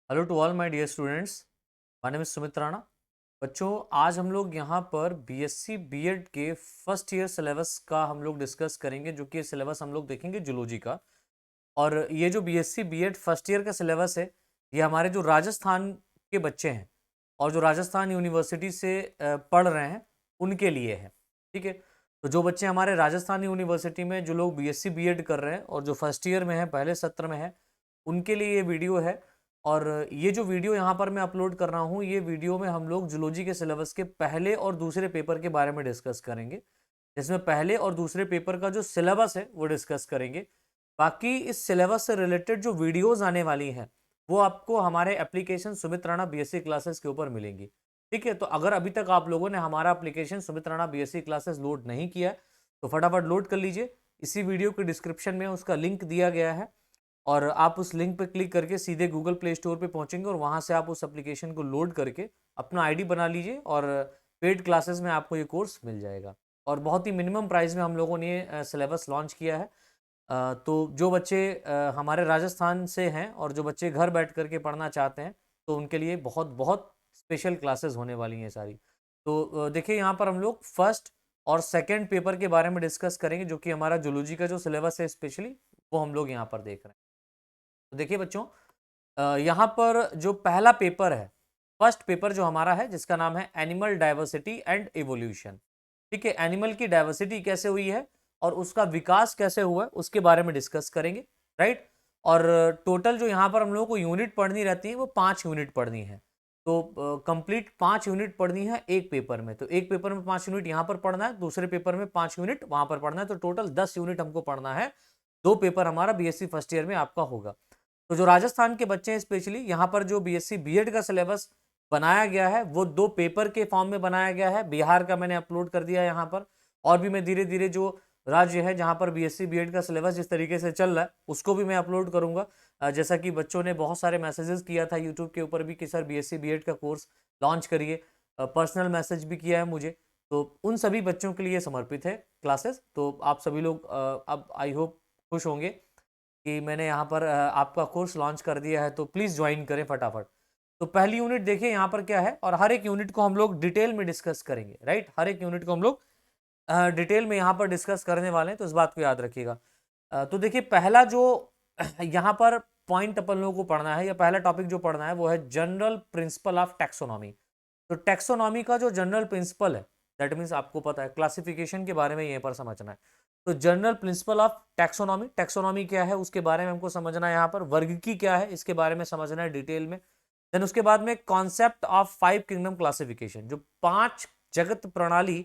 Hello to all my dear students. My name is Sumit Rana. बच्चों, आज हम लोग यहाँ पर बीएससी बीएड के फर्स्ट ईयर सिलेबस का हम लोग डिस्कस करेंगे, जो कि सिलेबस हम लोग देखेंगे जूलॉजी का। और ये जो बीएससी बीएड फर्स्ट ईयर का सिलेबस है, ये हमारे जो राजस्थान के बच्चे हैं और जो राजस्थान यूनिवर्सिटी से पढ़ रहे हैं उनके लिए है। ठीक है, तो जो बच्चे हमारे राजस्थान यूनिवर्सिटी में जो लोग बीएससी बीएड कर रहे हैं और जो फर्स्ट ईयर में है, पहले सत्र में है, उनके लिए ये वीडियो है। और ये जो वीडियो यहाँ पर मैं अपलोड कर रहा हूँ, ये वीडियो में हम लोग जूलॉजी के सिलेबस के पहले और दूसरे पेपर के बारे में डिस्कस करेंगे, जिसमें पहले और दूसरे पेपर का जो सिलेबस है वो डिस्कस करेंगे। बाकी इस सिलेबस से रिलेटेड जो वीडियोस आने वाली हैं वो आपको हमारे application Sumit Rana BSc classes के ऊपर मिलेंगी। ठीक है, तो अगर अभी तक आप लोगों ने हमारा application Sumit Rana BSc classes load नहीं किया है तो फटाफट लोड कर लीजिए। इसी वीडियो के डिस्क्रिप्शन में उसका लिंक दिया गया है और आप उस लिंक पर क्लिक करके सीधे गूगल प्ले स्टोर पे पहुंचेंगे और वहां से आप उस एप्लीकेशन को लोड करके अपना आईडी बना लीजिए और पेड क्लासेस में आपको ये कोर्स मिल जाएगा। और बहुत ही मिनिमम प्राइस में हम लोगों ने ये सिलेबस लॉन्च किया है। तो जो बच्चे हमारे राजस्थान से हैं और जो बच्चे घर बैठ करके पढ़ना चाहते हैं, तो उनके लिए बहुत बहुत स्पेशल क्लासेस होने वाली हैं सारी। तो देखिए, यहाँ पर हम लोग फर्स्ट और सेकंड पेपर के बारे में डिस्कस करेंगे, जो कि हमारा जूलॉजी का जो सिलेबस है स्पेशली, वो हम लोग यहाँ पर देख रहे हैं। तो देखिए बच्चों, यहाँ पर जो पहला पेपर है, फर्स्ट पेपर जो हमारा है, जिसका नाम है एनिमल डाइवर्सिटी एंड इवोल्यूशन। ठीक है, एनिमल की डाइवर्सिटी कैसे हुई है और उसका विकास कैसे हुआ है उसके बारे में डिस्कस करेंगे, राइट। और टोटल जो यहाँ पर हम लोगों को यूनिट पढ़नी रहती है वो 5 यूनिट पढ़नी है। तो कंप्लीट 5 यूनिट पढ़नी है एक पेपर में। तो एक पेपर में 5 यूनिट यहाँ पर पढ़ना है, दूसरे पेपर में 5 यूनिट वहां पर पढ़ना है, तो टोटल 10 यूनिट हमको पढ़ना है। 2 पेपर हमारा बीएससी फर्स्ट ईयर में आपका होगा। तो जो राजस्थान के बच्चे हैं स्पेशली, यहाँ पर जो बीएससी बीएड का सिलेबस बनाया गया है वो 2 पेपर के फॉर्म में बनाया गया है। बिहार का मैंने अपलोड कर दिया है यहाँ पर, और भी मैं धीरे धीरे जो राज्य है जहाँ पर बीएससी बीएड का सिलेबस जिस तरीके से चल रहा है उसको भी मैं अपलोड करूंगा। जैसा कि बच्चों ने बहुत सारे मैसेजेस किया था यूट्यूब के ऊपर भी कि सर बीएससी बीएड का कोर्स लॉन्च करिए, पर्सनल मैसेज भी किया है मुझे। तो उन सभी बच्चों के लिए समर्पित है क्लासेस। तो आप सभी लोग अब आई होप खुश होंगे कि मैंने यहाँ पर आपका कोर्स लॉन्च कर दिया है, तो प्लीज़ ज्वाइन करें फटाफट। तो पहली यूनिट देखिए यहाँ पर क्या है, और हर एक यूनिट को हम लोग डिटेल में डिस्कस करेंगे, राइट। हर एक यूनिट को हम लोग डिटेल में यहाँ पर डिस्कस करने वाले हैं, तो इस बात को याद रखिएगा। तो देखिए, पहला जो यहाँ पर पॉइंट अपन लोगों को पढ़ना है या पहला टॉपिक जो पढ़ना है वो है जनरल प्रिंसिपल ऑफ टैक्सोनॉमी। तो टैक्सोनॉमी का जो जनरल प्रिंसिपल है, दैट मीन्स आपको पता है क्लासिफिकेशन के बारे में यहीं पर समझना है। तो general principle of taxonomy, taxonomy क्या है उसके बारे में हमको समझना है। यहाँ पर वर्गीकी क्या है इसके बारे में समझना है डिटेल में। देन उसके बाद में कॉन्सेप्ट ऑफ 5 किंगडम क्लासिफिकेशन, जो 5 जगत प्रणाली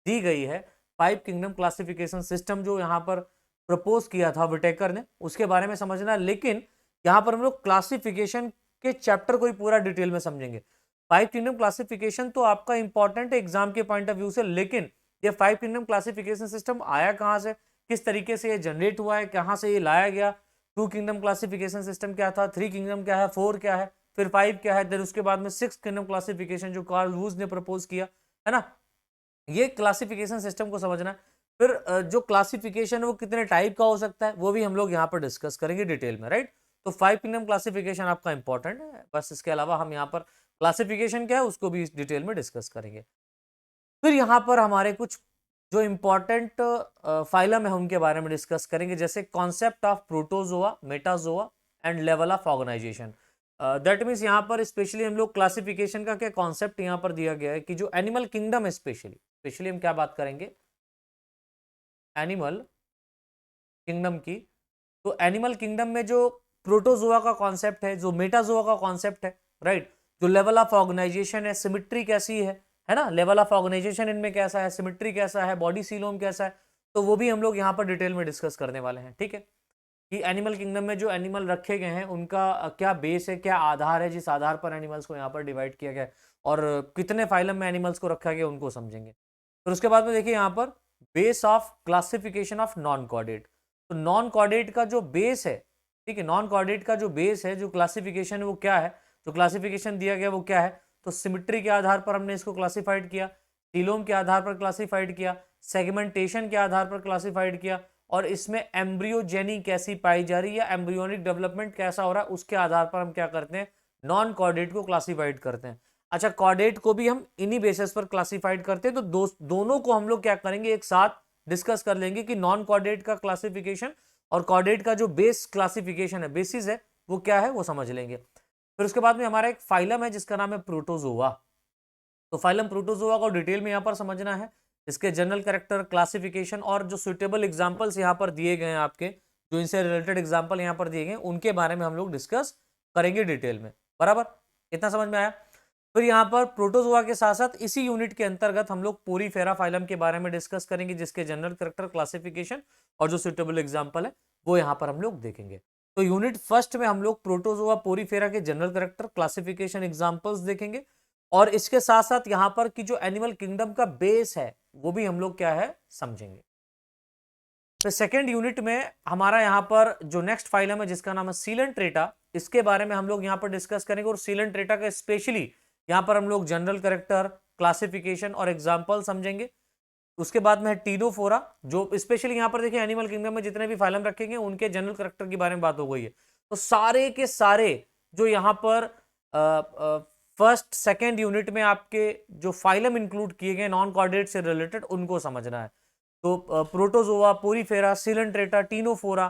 दी गई है, 5 किंगडम क्लासिफिकेशन सिस्टम जो यहाँ पर प्रपोज किया था विटेकर ने, उसके बारे में समझना है। लेकिन यहाँ पर हम लोग क्लासिफिकेशन के चैप्टर को ही पूरा डिटेल में समझेंगे। 5 किंगडम क्लासिफिकेशन तो आपका इंपॉर्टेंट है एग्जाम के पॉइंट ऑफ व्यू से, लेकिन ये 5 किंगडम क्लासिफिकेशन सिस्टम आया कहाँ से, किस तरीके से ये जनरेट हुआ है, कहाँ से ये लाया गया, 2 किंगडम क्लासिफिकेशन सिस्टम क्या था, 3 किंगडम क्या है, 4 क्या है, फिर 5 क्या है, देन उसके बाद में 6 किंगडम क्लासिफिकेशन जो कार्ल वूज ने प्रपोज किया है ना। ये क्लासिफिकेशन सिस्टम को समझना है। फिर जो क्लासिफिकेशन है वो कितने टाइप का हो सकता है वो भी हम लोग यहाँ पर डिस्कस करेंगे डिटेल में, राइट। तो 5 किंगडम क्लासिफिकेशन आपका इंपॉर्टेंट है, बस इसके अलावा हम यहाँ पर क्लासिफिकेशन क्या है उसको भी डिटेल में डिस्कस करेंगे। फिर यहाँ पर हमारे कुछ जो इंपॉर्टेंट फाइलम है उनके बारे में डिस्कस करेंगे, जैसे concept of protozoa, metazoa and level of organisation. That means यहाँ पर स्पेशली हम लोग क्लासिफिकेशन का क्या कॉन्सेप्ट यहाँ पर दिया गया है कि जो एनिमल किंगडम है, स्पेशली स्पेशली हम क्या बात करेंगे एनिमल किंगडम की। तो एनिमल किंगडम में जो प्रोटोजोआ का कॉन्सेप्ट है, जो मेटाजोआ का कॉन्सेप्ट है, राइट, जो लेवल ऑफ ऑर्गेनाइजेशन है, सिमिट्री कैसी है ना, लेवल ऑफ ऑर्गेनाइजेशन इनमें कैसा है, सिमिट्री कैसा है, बॉडी सीलोम कैसा है, तो वो भी हम लोग यहाँ पर डिटेल में डिस्कस करने वाले हैं। ठीक है, कि एनिमल किंगडम में जो एनिमल रखे गए हैं उनका क्या बेस है, क्या आधार है, जिस आधार पर एनिमल्स को यहाँ पर डिवाइड किया गया है, और कितने फाइलम में एनिमल्स को रखा गया उनको समझेंगे। फिर उसके बाद में देखिए यहाँ पर base of classification of non chordate. तो नॉन कॉर्डेट का जो बेस है, ठीक है, नॉन कॉर्डेट का जो बेस है, जो क्लासिफिकेशन है वो क्या है, जो क्लासिफिकेशन दिया गया वो क्या है। तो सिमिट्री के आधार पर हमने इसको क्लासिफाइड किया, टीलोम के आधार पर क्लासिफाइड किया, सेगमेंटेशन के आधार पर क्लासिफाइड किया, और इसमें एम्ब्रियोजेनी कैसी पाई जा रही है या एम्ब्रियोनिक डेवलपमेंट कैसा हो रहा है उसके आधार पर हम क्या करते हैं नॉन कॉर्डेट को क्लासिफाइड करते हैं। अच्छा, कॉर्डेट को भी हम इन्हीं बेसिस पर क्लासिफाइड करते हैं, तो दोनों को हम लोग क्या करेंगे, एक साथ डिस्कस कर लेंगे कि नॉन कॉर्डेट का क्लासिफिकेशन और कॉर्डेट का जो बेस क्लासिफिकेशन है, बेसिस है, वो क्या है वो समझ लेंगे। फिर उसके बाद में हमारा एक फाइलम है जिसका नाम है प्रोटोजोआ। तो फाइलम प्रोटोजोआ को डिटेल में यहाँ पर समझना है, इसके जनरल कैरेक्टर, क्लासिफिकेशन और जो सुटेबल एग्जांपल्स यहाँ पर दिए गए हैं आपके, जो इनसे रिलेटेड एग्जांपल यहाँ पर दिए गए उनके बारे में हम लोग डिस्कस करेंगे डिटेल में। बराबर, इतना समझ में आया। फिर यहाँ पर प्रोटोजोआ के साथ साथ इसी यूनिट के अंतर्गत हम लोग पोरीफेरा फाइलम के बारे में डिस्कस करेंगे, जिसके जनरल कैरेक्टर, क्लासिफिकेशन और जो सुटेबल एग्जाम्पल है वो यहाँ पर हम लोग देखेंगे। तो यूनिट फर्स्ट में हम लोग प्रोटोजोआ पोरीफेरा के जनरल कैरेक्टर, क्लासिफिकेशन, एग्जाम्पल्स देखेंगे और इसके साथ साथ यहाँ पर की जो एनिमल किंगडम का बेस है वो भी हम लोग क्या है समझेंगे। तो सेकेंड यूनिट में हमारा यहाँ पर जो नेक्स्ट फाइलम है जिसका नाम है सीलेंट्रेटा, इसके बारे में हम लोग यहाँ पर डिस्कस करेंगे और सीलेंट्रेटा का स्पेशली यहाँ पर हम लोग जनरल कैरेक्टर, क्लासिफिकेशन और एग्जाम्पल समझेंगे। उसके बाद में है टीनोफोरा, जो स्पेशली यहाँ पर देखिए एनिमल किंगडम में जितने भी फाइलम रखेंगे उनके जनरल कैरेक्टर के बारे में बात हो गई है। तो सारे के सारे जो यहाँ पर फर्स्ट सेकेंड यूनिट में आपके जो फाइलम इंक्लूड किए गए नॉन कॉर्डेट से रिलेटेड, उनको समझना है। तो प्रोटोजोआ, पोरीफेरा, सीलेंट्रेटा, टीनोफोरा,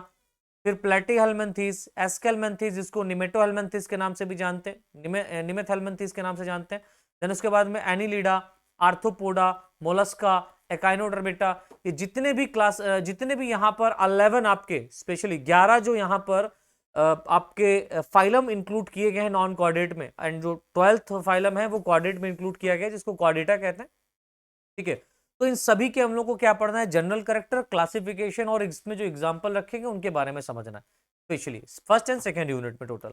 फिर प्लेटीहेल्मिन्थीस, एस्केल्मिन्थीस जिसको निमेटोहेल्मिन्थीस के नाम से भी जानते हैं, निमेथेल्मिन्थीस के नाम से जानते हैं। देन उसके बाद में एनिलिडा, आर्थ्रोपोडा, मोलस्का, एकाइनोडर्मेटा, ये जितने भी क्लास, जितने भी यहाँ पर 11 आपके स्पेशली 11 जो यहाँ पर आपके फाइलम इंक्लूड किए गए हैं नॉन कॉर्डेट में, एंड जो 12th फाइलम है वो कॉर्डेट में इंक्लूड किया गया है जिसको कॉर्डेटा कहते हैं। ठीक है, तो इन सभी के हम लोग को क्या पढ़ना है, जनरल कैरेक्टर, क्लासिफिकेशन और इसमें जो एग्जांपल रखेंगे उनके बारे में समझना है, specially first and second unit में। टोटल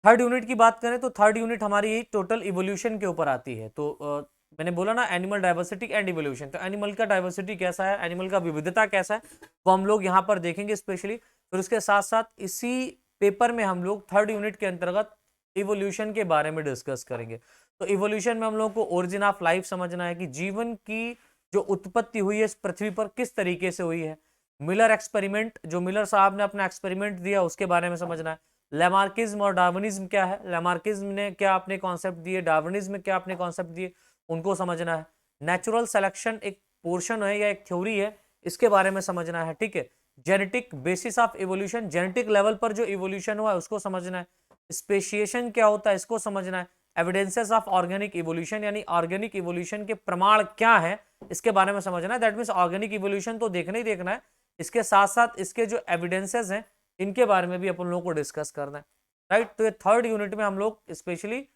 थर्ड यूनिट की बात करें तो थर्ड यूनिट हमारी टोटल इवोल्यूशन के ऊपर आती है। तो मैंने बोला ना एनिमल डाइवर्सिटी एंड इवोल्यूशन, तो एनिमल का डाइवर्सिटी कैसा है, एनिमल का विविधता कैसा है, वो हम लोग यहाँ पर देखेंगे स्पेशली। फिर उसके साथ साथ इसी पेपर में हम लोग थर्ड यूनिट के अंतर्गत इवोल्यूशन के बारे में डिस्कस करेंगे। तो इवोल्यूशन में हम लोग को ओरिजिन ऑफ लाइफ समझना है कि जीवन की जो उत्पत्ति हुई है इस पृथ्वी पर किस तरीके से हुई है। मिलर एक्सपेरिमेंट, जो मिलर साहब ने अपना एक्सपेरिमेंट दिया उसके बारे में समझना है। लेमार्किज्म और डार्विनिज्म क्या है, लेमार्किज्म ने क्या अपने कॉन्सेप्ट दिए, डार्विनिज्म में क्या अपने कॉन्सेप्ट दिए, उनको समझना है। नेचुरल सिलेक्शन एक पोर्शन है या एक थ्योरी है, इसके बारे में समझना है। ठीक है, genetic basis of evolution, genetic level पर जो इवोल्यूशन हुआ है उसको समझना है। स्पेशिएशन क्या होता है इसको समझना है। एविडेंसेस ऑफ ऑर्गेनिक इवोल्यूशन, यानी ऑर्गेनिक इवोल्यूशन के प्रमाण क्या है इसके बारे में समझना है। दैट मीन्स ऑर्गेनिक इवोल्यूशन तो देखना ही देखना है, इसके साथ साथ इसके जो एविडेंसेस हैं इनके बारे में भी अपन लोगों को डिस्कस करना है। राइट, तो ये थर्ड यूनिट में हम लोग स्पेशली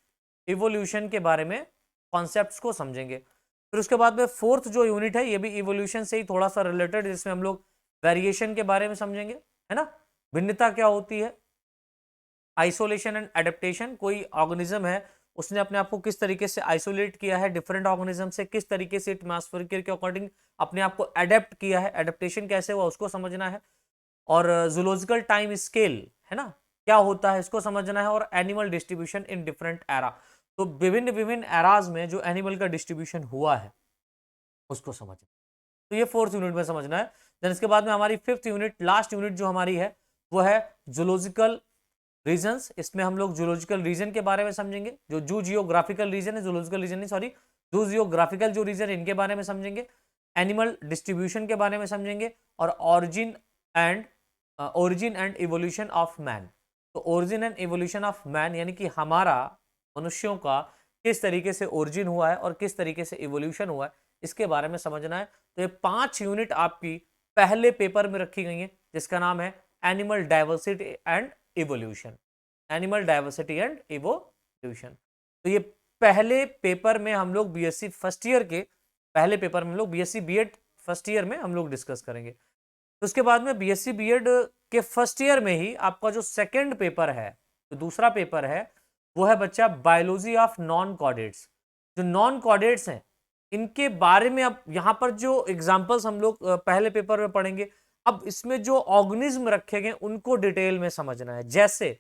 इवोल्यूशन के बारे में कॉन्सेप्ट्स को समझेंगे। फिर उसके बाद में फोर्थ जो यूनिट है ये भी इवोल्यूशन से ही थोड़ा सा रिलेटेड, जिसमें हम लोग वेरिएशन के बारे में समझेंगे, है ना, भिन्नता क्या होती है, आइसोलेशन एंड एडेप्टेशन, कोई ऑर्गेनिज्म है उसने अपने आप को किस तरीके से आइसोलेट किया है डिफरेंट ऑर्गेनिज्म से, किस तरीके से एटमॉस्फेयर के अकॉर्डिंग अपने आप को एडेप्ट किया है, एडेप्टेशन कैसे हुआ उसको समझना है। और जूलॉजिकल टाइम स्केल, है ना, क्या होता है इसको समझना है। और animal distribution in different era, तो विभिन्न विभिन्न एराज में जो एनिमल का डिस्ट्रीब्यूशन हुआ है उसको समझना। तो ये फोर्थ यूनिट में समझना है। देन इसके बाद में हमारी फिफ्थ यूनिट, लास्ट यूनिट जो हमारी है वो है जूलॉजिकल रीजन्स। इसमें हम लोग जूलॉजिकल रीजन के बारे में समझेंगे, जो जू जियोग्राफिकल रीजन है, जूलॉजिकल रीजन नहीं सॉरी, जू जियोग्राफिकल जो रीजन है इनके बारे में समझेंगे। एनिमल डिस्ट्रीब्यूशन के बारे में समझेंगे और origin and evolution of man. तो origin and evolution of man यानी कि हमारा मनुष्यों का किस तरीके से ओरिजिन हुआ है और किस तरीके से इवोल्यूशन हुआ है इसके बारे में समझना है। तो ये 5 यूनिट आपकी पहले पेपर में रखी गई है जिसका नाम है animal diversity and evolution, animal diversity and evolution. तो ये पहले पेपर में हम लोग बीएससी फर्स्ट ईयर के पहले पेपर में हम लोग बीएससी बीएड फर्स्ट ईयर में हम लोग डिस्कस करेंगे। तो उसके बाद में बीएससी बीएड के फर्स्ट ईयर में ही आपका जो सेकंड पेपर है, तो दूसरा पेपर है वो है बच्चा बायोलॉजी ऑफ नॉन कॉर्डेट्स। जो नॉन कॉर्डेट्स हैं इनके बारे में अब यहाँ पर जो एग्जांपल्स हम लोग पहले पेपर में पढ़ेंगे, अब इसमें जो ऑर्गेनिज्म रखे गए उनको डिटेल में समझना है। जैसे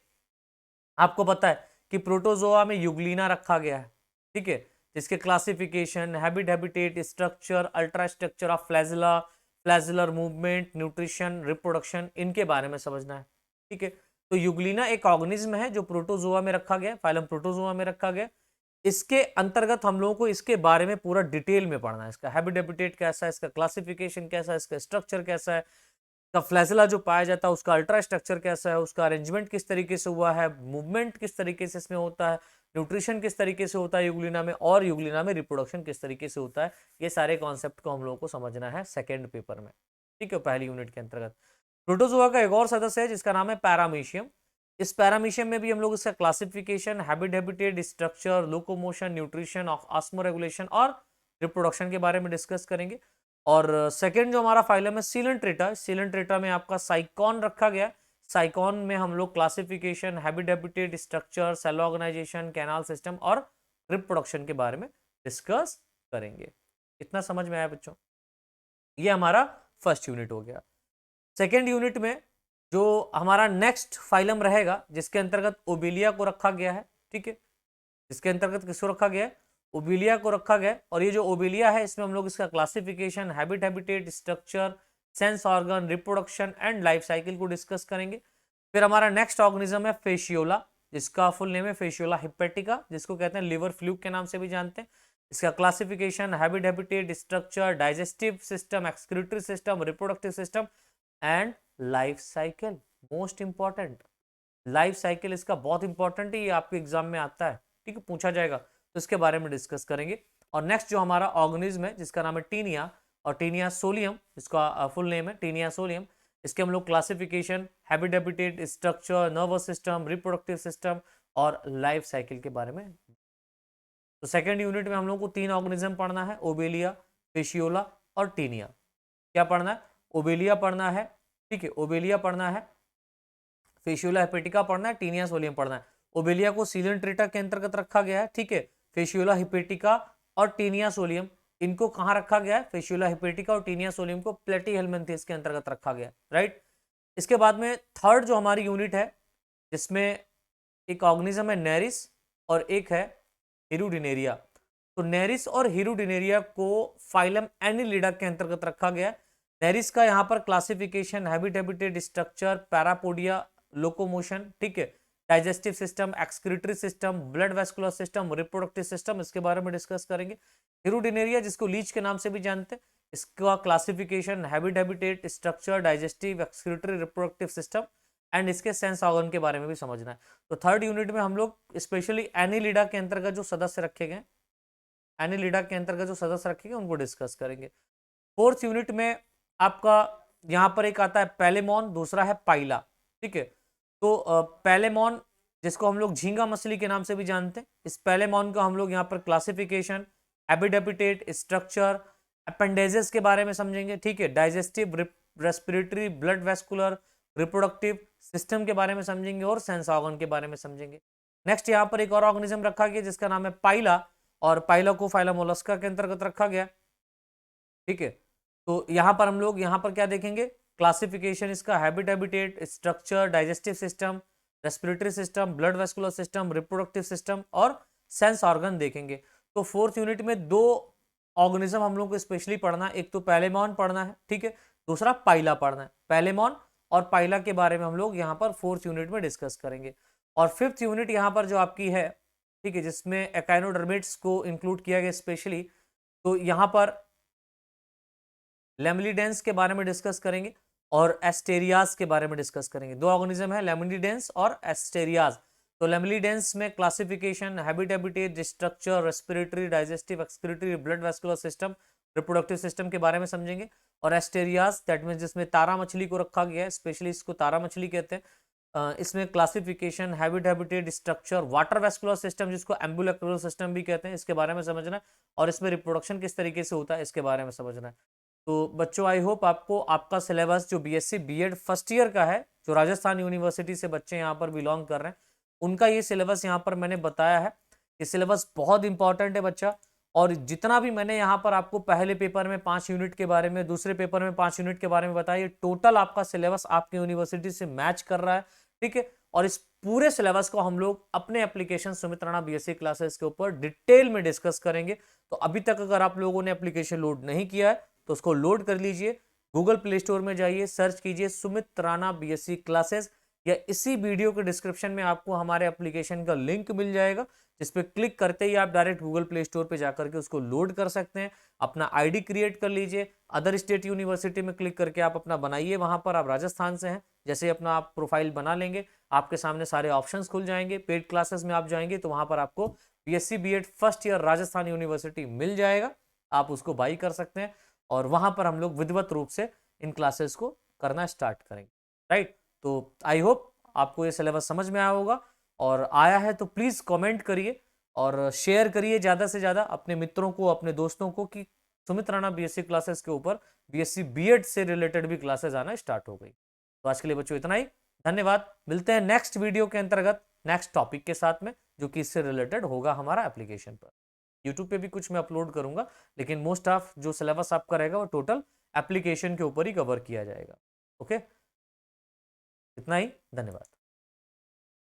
आपको पता है कि प्रोटोजोआ में यूग्लिना रखा गया है, ठीक है, जिसके classification, habit, habitat, structure, ultra structure of flagella, flagellar movement, nutrition, reproduction, इनके बारे में समझना है। ठीक है, तो यूग्लिना एक ऑर्गेनिज्म है जो प्रोटोजोआ में रखा गया, फाइलम प्रोटोजोआ में रखा गया। इसके अंतर्गत हम लोगों को इसके बारे में पूरा डिटेल में पढ़ना है। इसका हैबिटेट कैसा है, इसका क्लासिफिकेशन कैसा है, इसका स्ट्रक्चर कैसा है, इसका फ्लैजिला जो पाया जाता है उसका अल्ट्रा स्ट्रक्चर कैसा है, उसका अरेंजमेंट किस तरीके से हुआ है, मूवमेंट किस तरीके से इसमें होता है, न्यूट्रिशन किस तरीके से होता है यूग्लिना में, और यूग्लिना में रिप्रोडक्शन किस तरीके से होता है। ये सारे कॉन्सेप्ट को हम लोगों को समझना है सेकेंड पेपर में, ठीक है, पहली यूनिट के अंतर्गत। प्रोटोजोआ का एक और सदस्य है जिसका नाम है पैरामीशियम। इस पैरामीशियम में भी हम लोग इसका classification, habitat, structure, locomotion, nutrition, osmo regulation और रिप्रोडक्शन के बारे में डिस्कस करेंगे। और सेकंड जो हमारा फाइलम है सीलेंट्रेटा में आपका साइकॉन रखा गया। साइकॉन में हम लोग classification, habitat, structure, cell organisation, canal system और रिप्रोडक्शन के बारे में डिस्कस करेंगे। इतना समझ में आया बच्चों? ये हमारा फर्स्ट यूनिट हो गया। सेकेंड यूनिट में जो हमारा नेक्स्ट फाइलम रहेगा जिसके अंतर्गत ओबेलिया को रखा गया है, ठीक है, जिसके अंतर्गत किसको रखा गया है? ओबेलिया को रखा गया। और ये जो ओबेलिया है इसमें हम लोग इसका classification, habitat, structure, sense organ, reproduction and life cycle को डिस्कस करेंगे। फिर हमारा नेक्स्ट ऑर्गेनिज्म है फेशियोला, जिसका फुल नेम है फेशियोला हिपेटिका, जिसको कहते हैं लिवर फ्लूक के नाम से भी जानते हैं। इसका classification, habitat, structure, digestive system, excretory system, reproductive system and life cycle. Most important life cycle इसका बहुत इंपॉर्टेंट है, ये आपके एग्जाम में आता है, ठीक है, पूछा जाएगा, तो इसके बारे में डिस्कस करेंगे। और नेक्स्ट जो हमारा ऑर्गेनिज्म है जिसका नाम है टीनिया, और टीनिया सोलियम, इसका फुल नेम है टीनिया सोलियम। इसके हम लोग classification, habitat, structure, nervous system, reproductive system और लाइफ साइकिल के बारे में। तो सेकेंड यूनिट में हम लोग को तीन ऑर्गेनिज्म पढ़ना है, ओबेलिया, फेशियोला और टीनिया। क्या पढ़ना है? ओबेलिया पढ़ना है, ठीक है, ओबेलिया पढ़ना है, फेशियोला हिपेटिका पढ़ना है, टीनिया सोलियम पढ़ना है। ओबेलिया को सीलेंट्रेटा के अंतर्गत रखा गया है, ठीक है। फेशियोला हिपेटिका और टीनिया सोलियम, इनको कहाँ रखा गया है? फेशियोला हिपेटिका और टीनिया सोलियम को प्लेटीहेल्मिन्थेस के अंतर्गत रखा गया है, राइट। इसके बाद में थर्ड जो हमारी यूनिट है जिसमें एक ऑर्गेनिज्म है नेरिस और एक है हिरुडिनेरिया। तो नेरिस और हिरुडिनेरिया को फाइलम एनिलिडा के अंतर्गत रखा गया है। नेरिस का यहाँ पर classification, habitat, structure, parapodia, locomotion, ठीक है, digestive system, excretory system, blood vascular system, reproductive system, इसके बारे में डिस्कस करेंगे। हिरुडिनेरिया जिसको लीच के नाम से भी जानते हैं, इसका classification, habitat, structure, digestive, excretory, reproductive system and इसके सेंस ऑर्गन के बारे में भी समझना है। तो थर्ड यूनिट में हम लोग स्पेशली एनिलिडा के अंतर्गत जो सदस्य रखे गए, एनिलिडा के अंतर्गत जो सदस्य रखे गए उनको डिस्कस करेंगे। फोर्थ यूनिट में आपका यहाँ पर एक आता है पैलेमॉन, दूसरा है पाइला, ठीक है। तो पैलेमॉन जिसको हम लोग झींगा मछली के नाम से भी जानते हैं, इस पैलेमॉन का हम लोग यहाँ पर क्लासिफिकेशन, हैबिटेट, स्ट्रक्चर, अपेंडेजेस के बारे में समझेंगे, ठीक है, digestive, respiratory, blood vascular, reproductive system के बारे में समझेंगे और सेंस ऑर्गन के बारे में समझेंगे। नेक्स्ट यहाँ पर एक और ऑर्गेनिज्म रखा गया जिसका नाम है पाइला, और पाइला को फाइलम मोलस्का के अंतर्गत रखा गया, ठीक है। तो यहाँ पर हम लोग यहाँ पर क्या देखेंगे? क्लासिफिकेशन इसका, habitat, structure, digestive system, respiratory system, blood vascular system, reproductive system और सेंस ऑर्गन देखेंगे। तो फोर्थ यूनिट में दो ऑर्गेनिज्म हम लोग को स्पेशली पढ़ना है, एक तो पैलेमॉन पढ़ना है, ठीक है, दूसरा पाइला पढ़ना है। पैलेमॉन और पाइला के बारे में हम लोग यहाँ पर फोर्थ यूनिट में डिस्कस करेंगे। और फिफ्थ यूनिट यहाँ पर जो आपकी है, ठीक है, जिसमें एकाइनोडर्मेट्स को इंक्लूड किया गया स्पेशली, तो यहाँ पर लेमिलिडेंस के बारे में डिस्कस करेंगे और एस्टेरियाज के बारे में डिस्कस करेंगे। दो ऑर्गेनिज्म है, लेमिलिडेंस और एस्टेरियाज। तो लेमिलिडेंस में classification, habitat, structure, respiratory, digestive, excretory, blood vascular system, reproductive system के बारे में समझेंगे। और एस्टेरियाज दैट मीन जिसमें तारा मछली को रखा गया है, स्पेशली इसको तारा मछली कहते हैं, इसमें classification, habitat, structure, water vascular system जिसको एम्बुलेक्युलर सिस्टम भी कहते हैं, इसके बारे में समझना है। और इसमें रिप्रोडक्शन किस तरीके से होता है इसके बारे में समझना है। तो बच्चों आई होप आपको आपका सिलेबस जो बीएससी बीएड फर्स्ट ईयर का है, जो राजस्थान यूनिवर्सिटी से बच्चे यहाँ पर बिलोंग कर रहे हैं, उनका ये सिलेबस यहाँ पर मैंने बताया है। ये सिलेबस बहुत इंपॉर्टेंट है बच्चा, और जितना भी मैंने यहाँ पर आपको पहले पेपर में 5 यूनिट के बारे में, दूसरे पेपर में 5 यूनिट के बारे में बताया, ये टोटल आपका सिलेबस आपकी यूनिवर्सिटी से मैच कर रहा है, ठीक है। और इस पूरे सिलेबस को हम लोग अपने application Sumit Rana BSc classes के ऊपर डिटेल में डिस्कस करेंगे। तो अभी तक अगर आप लोगों ने एप्लीकेशन लोड नहीं किया है तो उसको लोड कर लीजिए, गूगल प्ले स्टोर में जाइए, सर्च कीजिए सुमित राणा बीएससी क्लासेस, या इसी वीडियो के डिस्क्रिप्शन में आपको हमारे एप्लीकेशन का लिंक मिल जाएगा, जिस पे क्लिक करते ही आप डायरेक्ट गूगल प्ले स्टोर पे जाकर के उसको लोड कर सकते हैं। अपना आईडी क्रिएट कर लीजिए, अदर स्टेट यूनिवर्सिटी में क्लिक करके आप अपना बनाइए। वहां पर आप राजस्थान से हैं, जैसे अपना आप प्रोफाइल बना लेंगे, आपके सामने सारे ऑप्शंस खुल जाएंगे। पेड क्लासेस में आप जाएंगे तो वहां पर आपको BSc BEd first year Rajasthan university मिल जाएगा, आप उसको बाई कर सकते हैं और वहां पर हम लोग विधिवत रूप से इन क्लासेस को करना स्टार्ट करेंगे। राइट, तो आई होप आपको ये सिलेबस समझ में आया होगा, और आया है तो प्लीज कमेंट करिए और शेयर करिए ज़्यादा से ज़्यादा अपने मित्रों को, अपने दोस्तों को, कि सुमित राणा बीएससी क्लासेस के ऊपर बीएससी बीएड से रिलेटेड भी क्लासेस आना स्टार्ट हो गई। तो आज के लिए बच्चों इतना ही, धन्यवाद। मिलते हैं नेक्स्ट वीडियो के अंतर्गत नेक्स्ट टॉपिक के साथ में, जो कि इससे रिलेटेड होगा हमारा एप्लीकेशन पर। यूट्यूब पे भी कुछ मैं अपलोड करूंगा, लेकिन मोस्ट ऑफ जो सिलेबस आपका रहेगा वो टोटल एप्लीकेशन के ऊपर ही कवर किया जाएगा। ओके, इतना ही, धन्यवाद।